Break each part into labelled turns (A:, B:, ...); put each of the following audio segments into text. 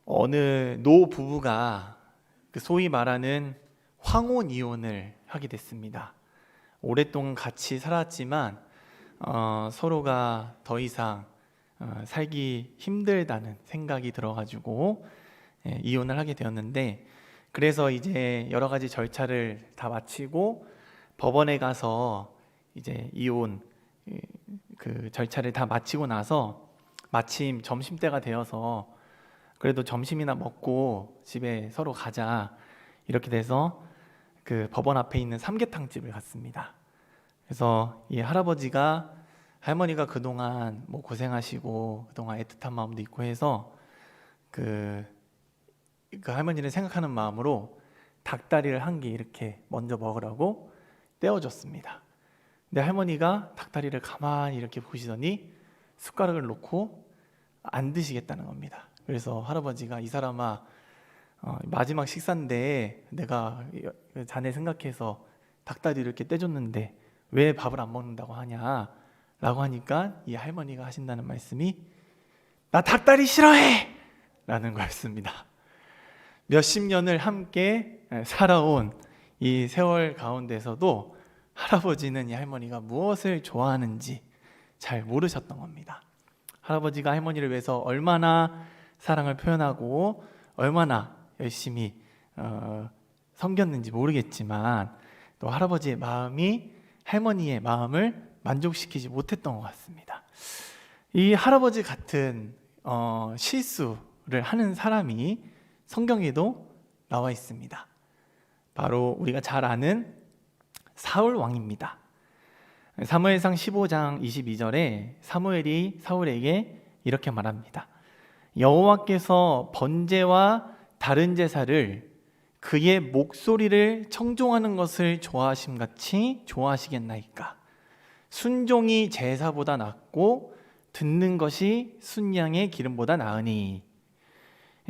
A: 어느 노 부부가 그 소위 말하는 황혼 이혼을 하게 됐습니다. 오랫동안 같이 살았지만 서로가 더 이상 살기 힘들다는 생각이 들어가지고 이혼을 하게 되었는데, 그래서 이제 여러 가지 절차를 다 마치고 법원에 가서 이제 이혼 그 절차를 다 마치고 나서 마침 점심때가 되어서 그래도 점심이나 먹고 집에 서로 가자 이렇게 돼서 그 법원 앞에 있는 삼계탕집을 갔습니다. 그래서 이 할아버지가 할머니가 그동안 뭐 고생하시고 그동안 애틋한 마음도 있고 해서 그 할머니를 생각하는 마음으로 닭다리를 한 개 이렇게 먼저 먹으라고 떼어줬습니다. 근데 할머니가 닭다리를 가만히 이렇게 보시더니 숟가락을 놓고 안 드시겠다는 겁니다. 그래서 할아버지가 이 사람아, 마지막 식사인데 내가 자네 생각해서 닭다리를 이렇게 떼줬는데 왜 밥을 안 먹는다고 하냐 라고 하니까 이 할머니가 하신다는 말씀이 나 닭다리 싫어해! 라는 거였습니다. 몇십 년을 함께 살아온 이 세월 가운데서도 할아버지는 이 할머니가 무엇을 좋아하는지 잘 모르셨던 겁니다. 할아버지가 할머니를 위해서 얼마나 사랑을 표현하고 얼마나 열심히 섬겼는지 모르겠지만 또 할아버지의 마음이 할머니의 마음을 만족시키지 못했던 것 같습니다. 이 할아버지 같은 실수를 하는 사람이 성경에도 나와 있습니다. 바로 우리가 잘 아는 사울 왕입니다. 사무엘상 15장 22절에 사무엘이 사울에게 이렇게 말합니다. 여호와께서 번제와 다른 제사를 그의 목소리를 청종하는 것을 좋아하심같이 좋아하시겠나이까. 순종이 제사보다 낫고 듣는 것이 순양의 기름보다 나으니.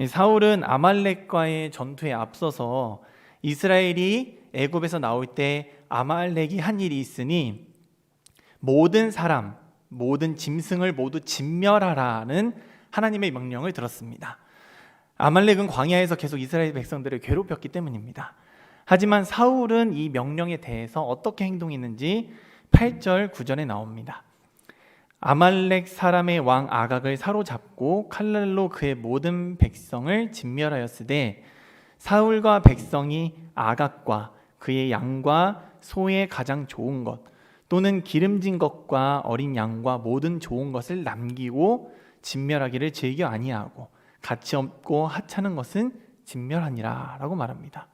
A: 사울은 아말렉과의 전투에 앞서서 이스라엘이 애굽에서 나올 때 아말렉이 한 일이 있으니 모든 사람, 모든 짐승을 모두 진멸하라는 하나님의 명령을 들었습니다. 아말렉은 광야에서 계속 이스라엘 백성들을 괴롭혔기 때문입니다. 하지만 사울은 이 명령에 대해서 어떻게 행동했는지 8절, 9절에 나옵니다. 아말렉 사람의 왕 아각을 사로잡고 칼날로 그의 모든 백성을 진멸하였으되 사울과 백성이 아각과 그의 양과 소의 가장 좋은 것 또는 기름진 것과 어린 양과 모든 좋은 것을 남기고 진멸하기를 즐겨 아니하고 가치 없고 하찮은 것은 진멸하니라 라고 말합니다.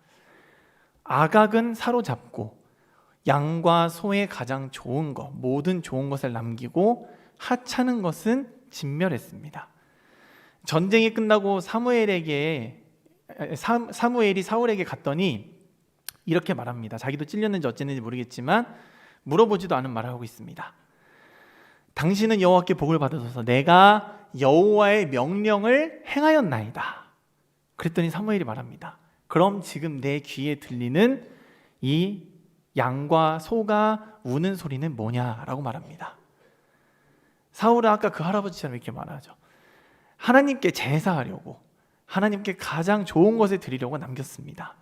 A: 아각은 사로잡고 양과 소의 가장 좋은 것 모든 좋은 것을 남기고 하찮은 것은 진멸했습니다. 전쟁이 끝나고 사무엘이 사울에게 갔더니 이렇게 말합니다. 자기도 찔렸는지 어쨌는지 모르겠지만 물어보지도 않은 말을 하고 있습니다. 당신은 여호와께 복을 받으소서. 내가 여호와의 명령을 행하였나이다. 그랬더니 사무엘이 말합니다. 그럼 지금 내 귀에 들리는 이 양과 소가 우는 소리는 뭐냐라고 말합니다. 사울은 아까 그 할아버지처럼 이렇게 말하죠. 하나님께 제사하려고 하나님께 가장 좋은 것을 드리려고 남겼습니다.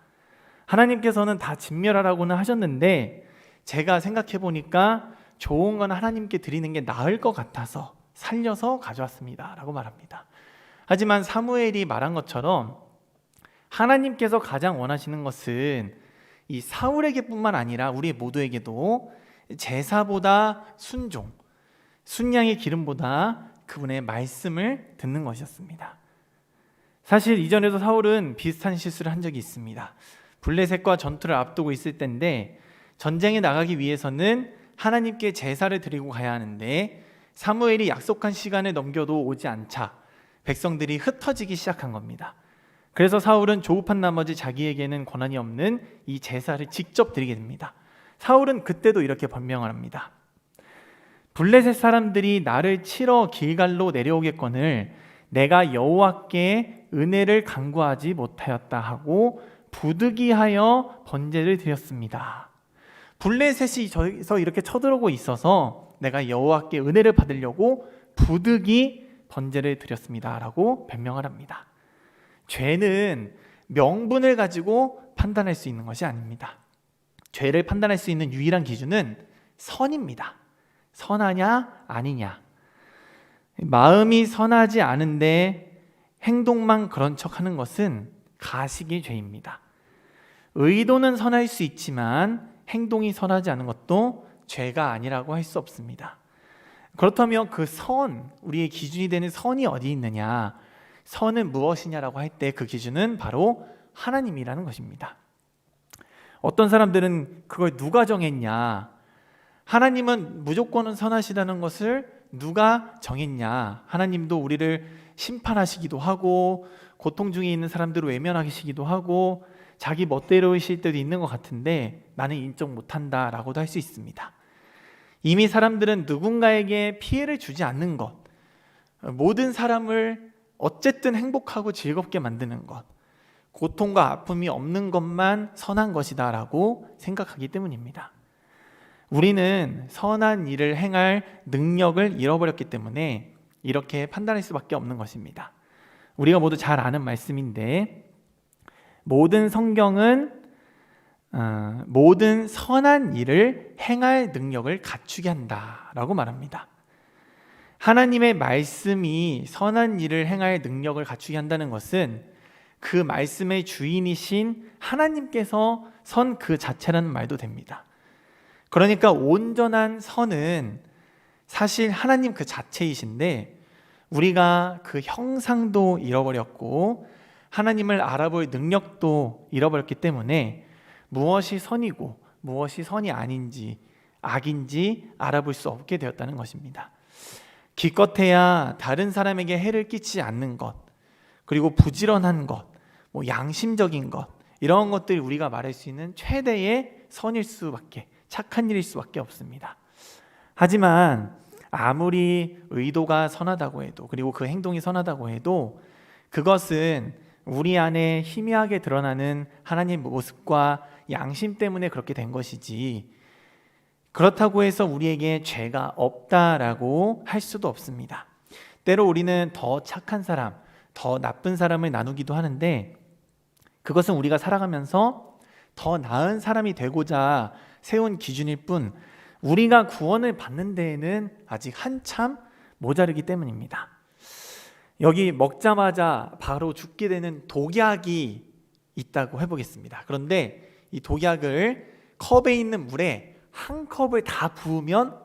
A: 하나님께서는 다 진멸하라고는 하셨는데 제가 생각해 보니까 좋은 건 하나님께 드리는 게 나을 것 같아서 살려서 가져왔습니다 라고 말합니다. 하지만 사무엘이 말한 것처럼 하나님께서 가장 원하시는 것은 이 사울에게 뿐만 아니라 우리 모두에게도 제사보다 순종, 순양의 기름보다 그분의 말씀을 듣는 것이었습니다. 사실 이전에도 사울은 비슷한 실수를 한 적이 있습니다. 블레셋과 전투를 앞두고 있을 때인데 전쟁에 나가기 위해서는 하나님께 제사를 드리고 가야 하는데 사무엘이 약속한 시간을 넘겨도 오지 않자 백성들이 흩어지기 시작한 겁니다. 그래서 사울은 조급한 나머지 자기에게는 권한이 없는 이 제사를 직접 드리게 됩니다. 사울은 그때도 이렇게 변명을 합니다. 블레셋 사람들이 나를 치러 길갈로 내려오겠거늘 내가 여호와께 은혜를 간구하지 못하였다 하고 부득이하여 번제를 드렸습니다. 블레셋이 저기서 이렇게 쳐들어오고 있어서 내가 여호와께 은혜를 받으려고 부득이 번제를 드렸습니다 라고 변명을 합니다. 죄는 명분을 가지고 판단할 수 있는 것이 아닙니다. 죄를 판단할 수 있는 유일한 기준은 선입니다. 선하냐 아니냐. 마음이 선하지 않은데 행동만 그런 척하는 것은 가식의 죄입니다. 의도는 선할 수 있지만 행동이 선하지 않은 것도 죄가 아니라고 할 수 없습니다. 그렇다면 그 선, 우리의 기준이 되는 선이 어디 있느냐? 선은 무엇이냐라고 할 때 그 기준은 바로 하나님이라는 것입니다. 어떤 사람들은 그걸 누가 정했냐? 하나님은 무조건 선하시다는 것을 누가 정했냐? 하나님도 우리를 심판하시기도 하고 고통 중에 있는 사람들을 외면하시기도 하고 자기 멋대로이실 때도 있는 것 같은데 나는 인정 못한다라고도 할 수 있습니다. 이미 사람들은 누군가에게 피해를 주지 않는 것, 모든 사람을 어쨌든 행복하고 즐겁게 만드는 것, 고통과 아픔이 없는 것만 선한 것이다 라고 생각하기 때문입니다. 우리는 선한 일을 행할 능력을 잃어버렸기 때문에 이렇게 판단할 수밖에 없는 것입니다. 우리가 모두 잘 아는 말씀인데 모든 성경은 모든 선한 일을 행할 능력을 갖추게 한다라고 말합니다. 하나님의 말씀이 선한 일을 행할 능력을 갖추게 한다는 것은 그 말씀의 주인이신 하나님께서 선 그 자체라는 말도 됩니다. 그러니까 온전한 선은 사실 하나님 그 자체이신데 우리가 그 형상도 잃어버렸고 하나님을 알아볼 능력도 잃어버렸기 때문에 무엇이 선이고 무엇이 선이 아닌지 악인지 알아볼 수 없게 되었다는 것입니다. 기껏해야 다른 사람에게 해를 끼치지 않는 것, 그리고 부지런한 것, 양심적인 것, 이런 것들이 우리가 말할 수 있는 최대의 선일 수밖에, 착한 일일 수밖에 없습니다. 하지만 아무리 의도가 선하다고 해도, 그리고 그 행동이 선하다고 해도 그것은 우리 안에 희미하게 드러나는 하나님의 모습과 양심 때문에 그렇게 된 것이지, 그렇다고 해서 우리에게 죄가 없다라고 할 수도 없습니다. 때로 우리는 더 착한 사람, 더 나쁜 사람을 나누기도 하는데 그것은 우리가 살아가면서 더 나은 사람이 되고자 세운 기준일 뿐 우리가 구원을 받는 데에는 아직 한참 모자르기 때문입니다. 여기 먹자마자 바로 죽게 되는 독약이 있다고 해보겠습니다. 그런데 이 독약을 컵에 있는 물에 한 컵을 다 부으면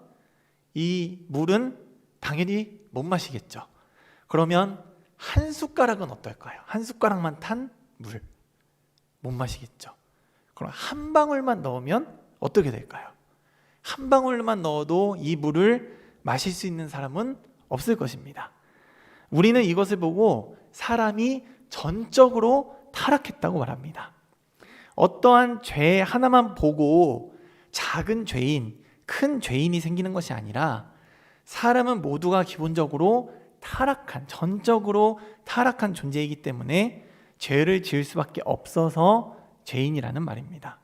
A: 이 물은 당연히 못 마시겠죠. 그러면 한 숟가락은 어떨까요? 한 숟가락만 탄 물, 못 마시겠죠. 그럼 한 방울만 넣으면 어떻게 될까요? 한 방울만 넣어도 이 물을 마실 수 있는 사람은 없을 것입니다. 우리는 이것을 보고 사람이 전적으로 타락했다고 말합니다. 어떠한 죄 하나만 보고 작은 죄인, 큰 죄인이 생기는 것이 아니라 사람은 모두가 기본적으로 타락한, 전적으로 타락한 존재이기 때문에 죄를 지을 수밖에 없어서 죄인이라는 말입니다.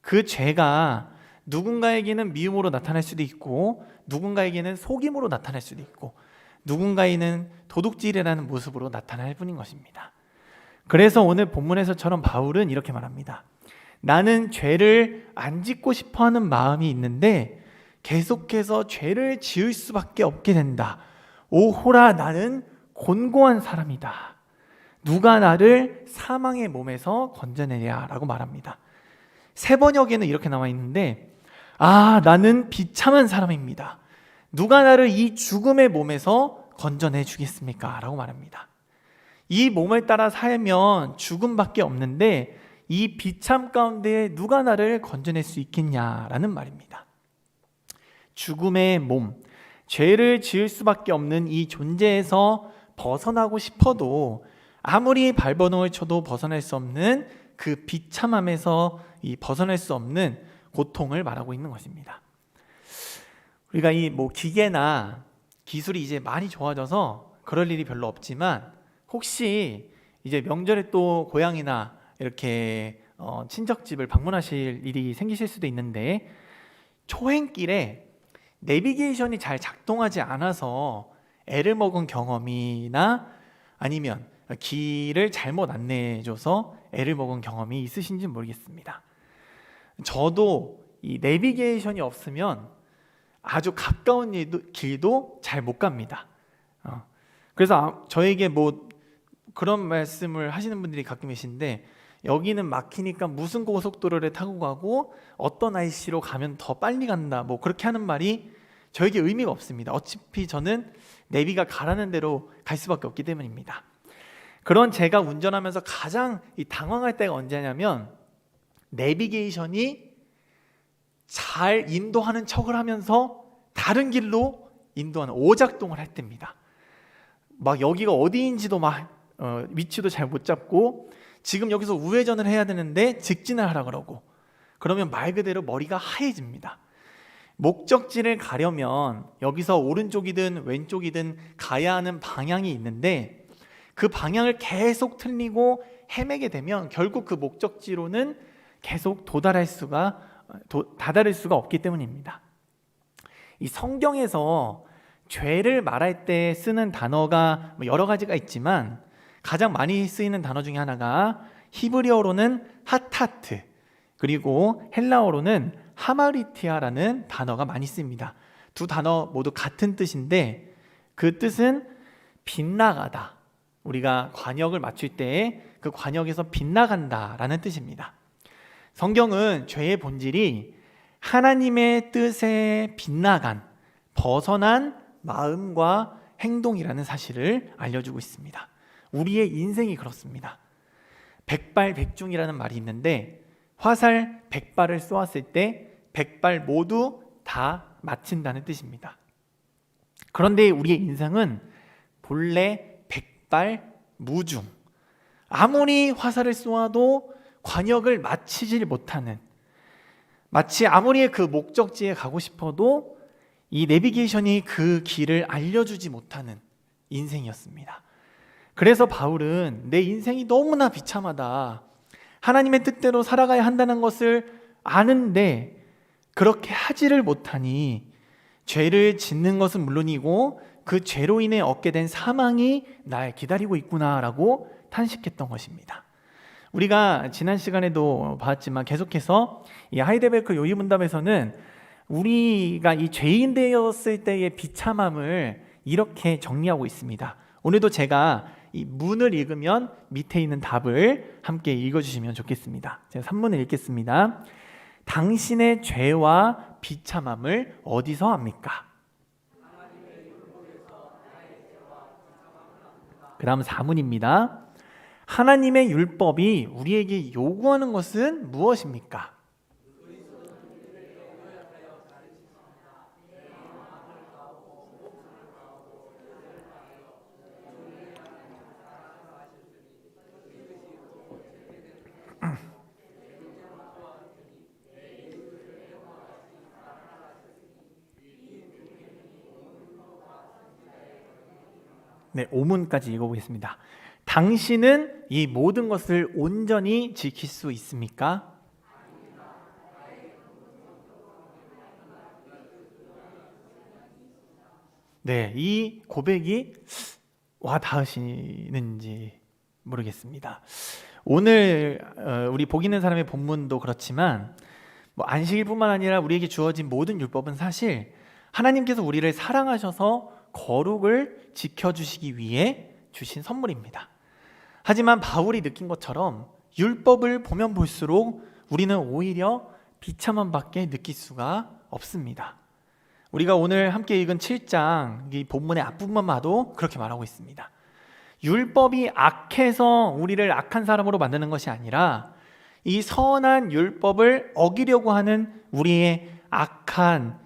A: 그 죄가 누군가에게는 미움으로 나타날 수도 있고 누군가에게는 속임으로 나타날 수도 있고 누군가에게는 도둑질이라는 모습으로 나타날 뿐인 것입니다. 그래서 오늘 본문에서처럼 바울은 이렇게 말합니다. 나는 죄를 안 짓고 싶어하는 마음이 있는데 계속해서 죄를 지을 수밖에 없게 된다. 오호라, 나는 곤고한 사람이다. 누가 나를 사망의 몸에서 건져내랴 라고 말합니다. 세 번역에는 이렇게 나와 있는데 나는 비참한 사람입니다. 누가 나를 이 죽음의 몸에서 건져내 주겠습니까? 라고 말합니다. 이 몸을 따라 살면 죽음밖에 없는데 이 비참 가운데 누가 나를 건져낼 수 있겠냐라는 말입니다. 죽음의 몸, 죄를 지을 수밖에 없는 이 존재에서 벗어나고 싶어도 아무리 발버둥을 쳐도 벗어날 수 없는 그 비참함에서 이 벗어날 수 없는 고통을 말하고 있는 것입니다. 우리가 이 기계나 기술이 이제 많이 좋아져서 그럴 일이 별로 없지만 혹시 이제 명절에 또 고향이나 이렇게 친척집을 방문하실 일이 생기실 수도 있는데 초행길에 내비게이션이 잘 작동하지 않아서 애를 먹은 경험이나 아니면 길을 잘못 안내해줘서 애를 먹은 경험이 있으신지 모르겠습니다. 저도 이 내비게이션이 없으면 아주 가까운 길도 잘 못 갑니다. 그래서 저에게 뭐 그런 말씀을 하시는 분들이 가끔 계신데, 여기는 막히니까 무슨 고속도로를 타고 가고 어떤 IC로 가면 더 빨리 간다, 뭐 그렇게 하는 말이 저에게 의미가 없습니다. 어차피 저는 내비가 가라는 대로 갈 수밖에 없기 때문입니다. 그런 제가 운전하면서 가장 당황할 때가 언제냐면, 내비게이션이 잘 인도하는 척을 하면서 다른 길로 인도하는 오작동을 할 때입니다. 막 여기가 어디인지도 위치도 잘 못 잡고, 지금 여기서 우회전을 해야 되는데 직진을 하라 그러고, 그러면 말 그대로 머리가 하얘집니다. 목적지를 가려면 여기서 오른쪽이든 왼쪽이든 가야 하는 방향이 있는데, 그 방향을 계속 틀리고 헤매게 되면 결국 그 목적지로는 계속 다다를 수가 없기 때문입니다. 이 성경에서 죄를 말할 때 쓰는 단어가 여러 가지가 있지만, 가장 많이 쓰이는 단어 중에 하나가 히브리어로는 하타트, 그리고 헬라어로는 하마리티아라는 단어가 많이 쓰입니다. 두 단어 모두 같은 뜻인데, 그 뜻은 빗나가다, 우리가 관역을 맞출 때 그 관역에서 빗나간다 라는 뜻입니다. 성경은 죄의 본질이 하나님의 뜻에 빗나간, 벗어난 마음과 행동이라는 사실을 알려주고 있습니다. 우리의 인생이 그렇습니다. 백발백중이라는 말이 있는데, 화살 100발을 쏘았을 때 100발 모두 다 맞힌다는 뜻입니다. 그런데 우리의 인생은 본래 백발무중, 아무리 화살을 쏘아도 관역을 맞추질 못하는, 마치 아무리 그 목적지에 가고 싶어도 이 내비게이션이 그 길을 알려주지 못하는 인생이었습니다. 그래서 바울은 내 인생이 너무나 비참하다, 하나님의 뜻대로 살아가야 한다는 것을 아는데 그렇게 하지를 못하니 죄를 짓는 것은 물론이고 그 죄로 인해 얻게 된 사망이 날 기다리고 있구나라고 탄식했던 것입니다. 우리가 지난 시간에도 봤지만 계속해서 이 하이델베르크 요리문답에서는 우리가 이 죄인 되었을 때의 비참함을 이렇게 정리하고 있습니다. 오늘도 제가 이 문을 읽으면 밑에 있는 답을 함께 읽어주시면 좋겠습니다. 제가 3문을 읽겠습니다. 당신의 죄와 비참함을 어디서 압니까? 그 다음 4문입니다. 하나님의 율법이 우리에게 요구하는 것은 무엇입니까? 네, 5문까지 읽어보겠습니다. 당신은 이 모든 것을 온전히 지킬 수 있습니까? 네, 이 고백이 와 닿으시는지 모르겠습니다. 오늘 우리 복 있는 사람의 본문도 그렇지만 안식일뿐만 아니라 우리에게 주어진 모든 율법은 사실 하나님께서 우리를 사랑하셔서 거룩을 지켜주시기 위해 주신 선물입니다. 하지만 바울이 느낀 것처럼 율법을 보면 볼수록 우리는 오히려 비참함밖에 느낄 수가 없습니다. 우리가 오늘 함께 읽은 7장 이 본문의 앞부분만 봐도 그렇게 말하고 있습니다. 율법이 악해서 우리를 악한 사람으로 만드는 것이 아니라 이 선한 율법을 어기려고 하는 우리의 악한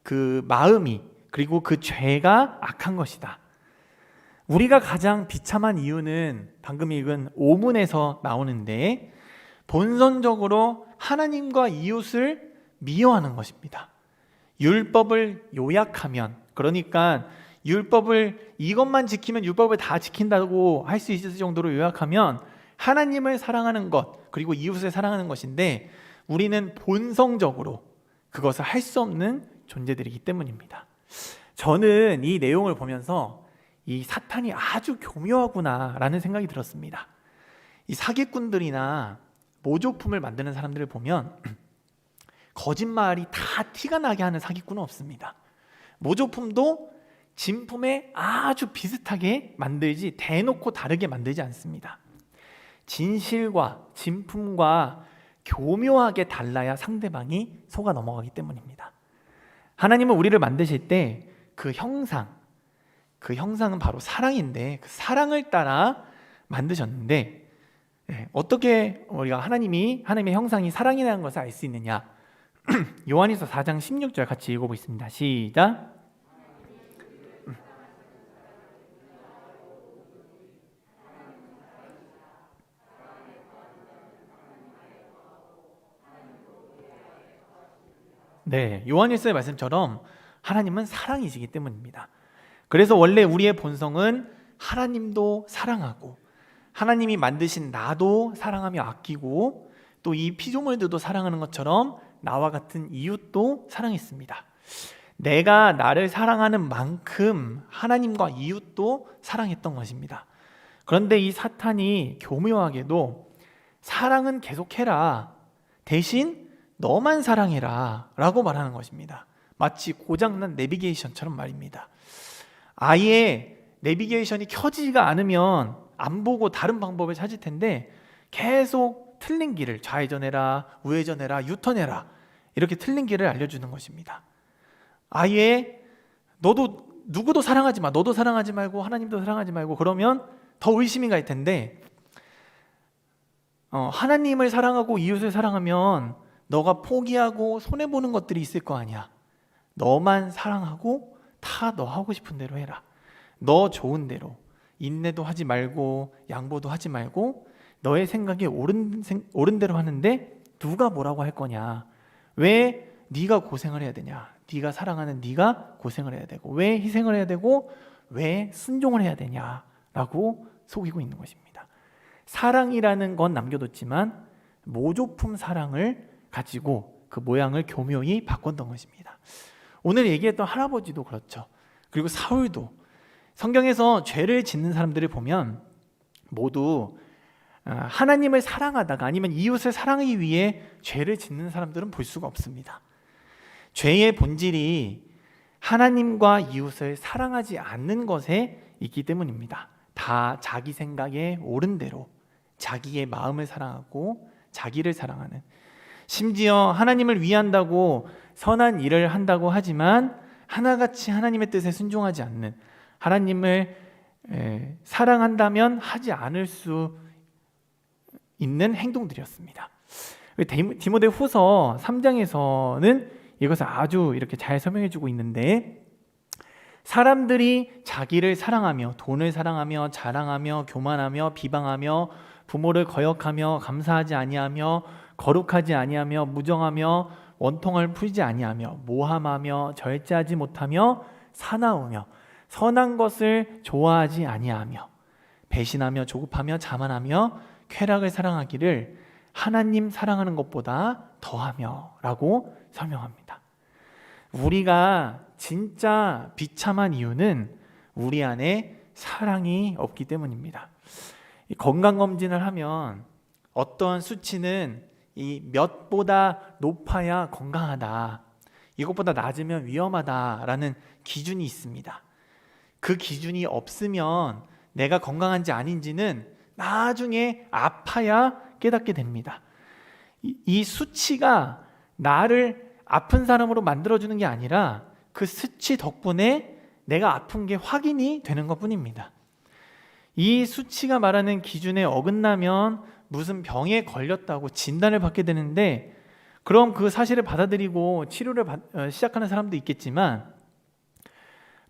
A: 그 마음이, 그리고 그 죄가 악한 것이다. 우리가 가장 비참한 이유는 방금 읽은 5문에서 나오는데 본선적으로 하나님과 이웃을 미워하는 것입니다. 율법을 요약하면, 그러니까 율법을 이것만 지키면 율법을 다 지킨다고 할 수 있을 정도로 요약하면 하나님을 사랑하는 것, 그리고 이웃을 사랑하는 것인데 우리는 본성적으로 그것을 할 수 없는 존재들이기 때문입니다. 저는 이 내용을 보면서 이 사탄이 아주 교묘하구나라는 생각이 들었습니다. 이 사기꾼들이나 모조품을 만드는 사람들을 보면 거짓말이 다 티가 나게 하는 사기꾼은 없습니다. 모조품도 진품에 아주 비슷하게 만들지 대놓고 다르게 만들지 않습니다. 진실과 진품과 교묘하게 달라야 상대방이 속아 넘어가기 때문입니다. 하나님은 우리를 만드실 때 그 형상은 바로 사랑인데 그 사랑을 따라 만드셨는데 어떻게 우리가 하나님의 형상이 사랑이라는 것을 알 수 있느냐? 요한일서 4장 16절 같이 읽어보겠습니다. 시작. 네, 요한일서의 말씀처럼 하나님은 사랑이시기 때문입니다. 그래서 원래 우리의 본성은 하나님도 사랑하고 하나님이 만드신 나도 사랑하며 아끼고 또 이 피조물들도 사랑하는 것처럼 나와 같은 이웃도 사랑했습니다. 내가 나를 사랑하는 만큼 하나님과 이웃도 사랑했던 것입니다. 그런데 이 사탄이 교묘하게도 사랑은 계속해라, 대신 너만 사랑해라 라고 말하는 것입니다. 마치 고장난 내비게이션처럼 말입니다. 아예 내비게이션이 켜지지가 않으면 안 보고 다른 방법을 찾을 텐데 계속 틀린 길을 좌회전해라, 우회전해라, 유턴해라 이렇게 틀린 길을 알려주는 것입니다. 아예 너도 누구도 사랑하지 마, 너도 사랑하지 말고 하나님도 사랑하지 말고 그러면 더 의심이 갈 텐데 하나님을 사랑하고 이웃을 사랑하면 너가 포기하고 손해보는 것들이 있을 거 아니야. 너만 사랑하고 다 너 하고 싶은 대로 해라. 너 좋은 대로 인내도 하지 말고 양보도 하지 말고 너의 생각에 옳은 대로 하는데 누가 뭐라고 할 거냐. 왜 네가 고생을 해야 되냐. 네가 사랑하는 네가 고생을 해야 되고 왜 희생을 해야 되고 왜 순종을 해야 되냐라고 속이고 있는 것입니다. 사랑이라는 건 남겨뒀지만 모조품 사랑을 가지고 그 모양을 교묘히 바꿨던 것입니다. 오늘 얘기했던 할아버지도 그렇죠. 그리고 사울도 성경에서 죄를 짓는 사람들을 보면 모두 하나님을 사랑하다가 아니면 이웃을 사랑하기 위해 죄를 짓는 사람들은 볼 수가 없습니다. 죄의 본질이 하나님과 이웃을 사랑하지 않는 것에 있기 때문입니다. 다 자기 생각에 옳은 대로 자기의 마음을 사랑하고 자기를 사랑하는, 심지어 하나님을 위한다고 선한 일을 한다고 하지만 하나같이 하나님의 뜻에 순종하지 않는, 하나님을 사랑한다면 하지 않을 수 있는 행동들이었습니다. 디모데후서 3장에서는 이것을 아주 이렇게 잘 설명해 주고 있는데, 사람들이 자기를 사랑하며 돈을 사랑하며 자랑하며 교만하며 비방하며 부모를 거역하며 감사하지 아니하며 거룩하지 아니하며 무정하며 원통을 풀지 아니하며 모함하며 절제하지 못하며 사나우며 선한 것을 좋아하지 아니하며 배신하며 조급하며 자만하며 쾌락을 사랑하기를 하나님 사랑하는 것보다 더하며 라고 설명합니다. 우리가 진짜 비참한 이유는 우리 안에 사랑이 없기 때문입니다. 건강검진을 하면 어떤 수치는 이 몇보다 높아야 건강하다, 이것보다 낮으면 위험하다라는 기준이 있습니다. 그 기준이 없으면 내가 건강한지 아닌지는 나중에 아파야 깨닫게 됩니다. 이 수치가 나를 아픈 사람으로 만들어주는 게 아니라 그 수치 덕분에 내가 아픈 게 확인이 되는 것뿐입니다. 이 수치가 말하는 기준에 어긋나면 무슨 병에 걸렸다고 진단을 받게 되는데, 그럼 그 사실을 받아들이고 치료를 시작하는 사람도 있겠지만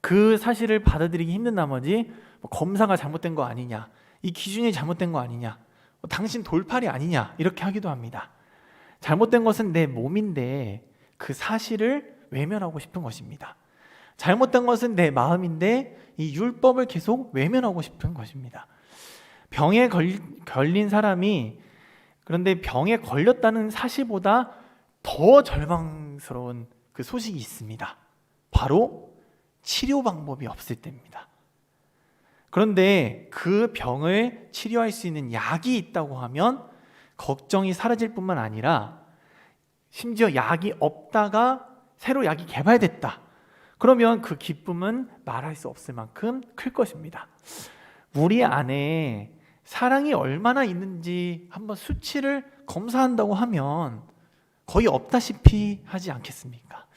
A: 그 사실을 받아들이기 힘든 나머지 검사가 잘못된 거 아니냐, 이 기준이 잘못된 거 아니냐, 당신 돌팔이 아니냐 이렇게 하기도 합니다. 잘못된 것은 내 몸인데 그 사실을 외면하고 싶은 것입니다. 잘못된 것은 내 마음인데 이 율법을 계속 외면하고 싶은 것입니다. 병에 걸린 사람이 그런데 병에 걸렸다는 사실보다 더 절망스러운 그 소식이 있습니다. 바로 치료 방법이 없을 때입니다. 그런데 그 병을 치료할 수 있는 약이 있다고 하면 걱정이 사라질 뿐만 아니라 심지어 약이 없다가 새로 약이 개발됐다. 그러면 그 기쁨은 말할 수 없을 만큼 클 것입니다. 우리 안에 사랑이 얼마나 있는지 한번 수치를 검사한다고 하면 거의 없다시피 하지 않겠습니까?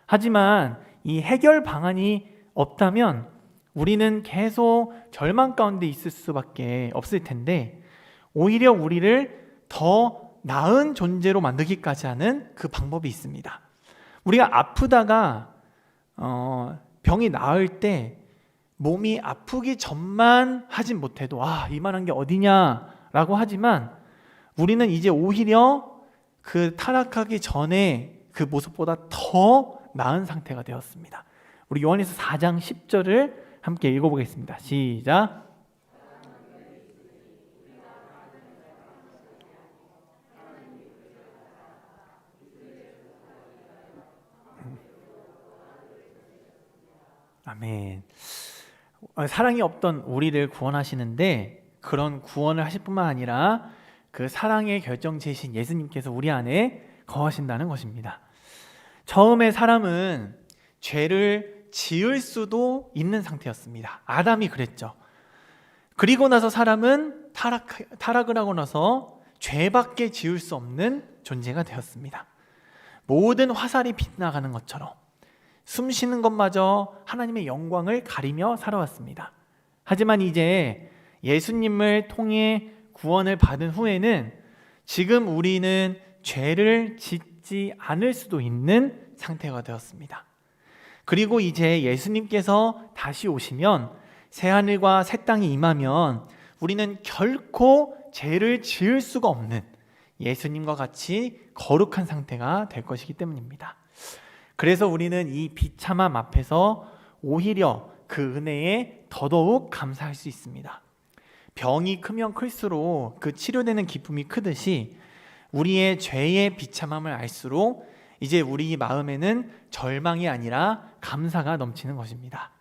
A: 하지만 이 해결 방안이 없다면 우리는 계속 절망 가운데 있을 수밖에 없을 텐데, 오히려 우리를 더 나은 존재로 만들기까지 하는 그 방법이 있습니다. 우리가 아프다가 병이 나을 때 몸이 아프기 전만 하진 못해도 이만한 게 어디냐라고 하지만, 우리는 이제 오히려 그 타락하기 전에 그 모습보다 더 나은 상태가 되었습니다. 우리 요한일서 4장 10절을 함께 읽어보겠습니다. 시작. 아멘. 사랑이 없던 우리를 구원하시는데, 그런 구원을 하실 뿐만 아니라 그 사랑의 결정체이신 예수님께서 우리 안에 거하신다는 것입니다. 처음에 사람은 죄를 지을 수도 있는 상태였습니다. 아담이 그랬죠. 그리고 나서 사람은 타락을 하고 나서 죄밖에 지을 수 없는 존재가 되었습니다. 모든 화살이 빗나가는 것처럼 숨 쉬는 것마저 하나님의 영광을 가리며 살아왔습니다. 하지만 이제 예수님을 통해 구원을 받은 후에는 지금 우리는 죄를 짓지 않을 수도 있는 상태가 되었습니다. 그리고 이제 예수님께서 다시 오시면, 새하늘과 새 땅이 임하면 우리는 결코 죄를 지을 수가 없는 예수님과 같이 거룩한 상태가 될 것이기 때문입니다. 그래서 우리는 이 비참함 앞에서 오히려 그 은혜에 더더욱 감사할 수 있습니다. 병이 크면 클수록 그 치료되는 기쁨이 크듯이 우리의 죄의 비참함을 알수록 이제 우리 마음에는 절망이 아니라 감사가 넘치는 것입니다.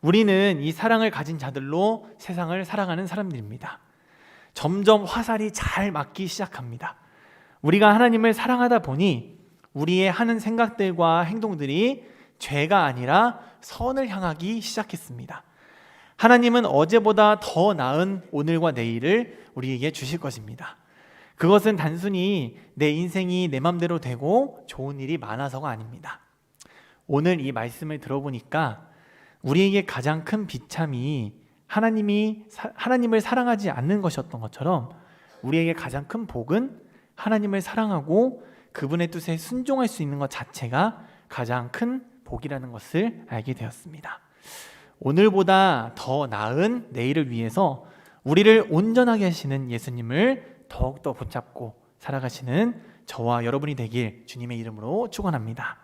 A: 우리는 이 사랑을 가진 자들로 세상을 살아가는 사람들입니다. 점점 화살이 잘 맞기 시작합니다. 우리가 하나님을 사랑하다 보니 우리의 하는 생각들과 행동들이 죄가 아니라 선을 향하기 시작했습니다. 하나님은 어제보다 더 나은 오늘과 내일을 우리에게 주실 것입니다. 그것은 단순히 내 인생이 내 맘대로 되고 좋은 일이 많아서가 아닙니다. 오늘 이 말씀을 들어보니까 우리에게 가장 큰 비참이 하나님을 사랑하지 않는 것이었던 것처럼, 우리에게 가장 큰 복은 하나님을 사랑하고 그분의 뜻에 순종할 수 있는 것 자체가 가장 큰 복이라는 것을 알게 되었습니다. 오늘보다 더 나은 내일을 위해서 우리를 온전하게 하시는 예수님을 더욱더 붙잡고 살아가시는 저와 여러분이 되길 주님의 이름으로 축원합니다.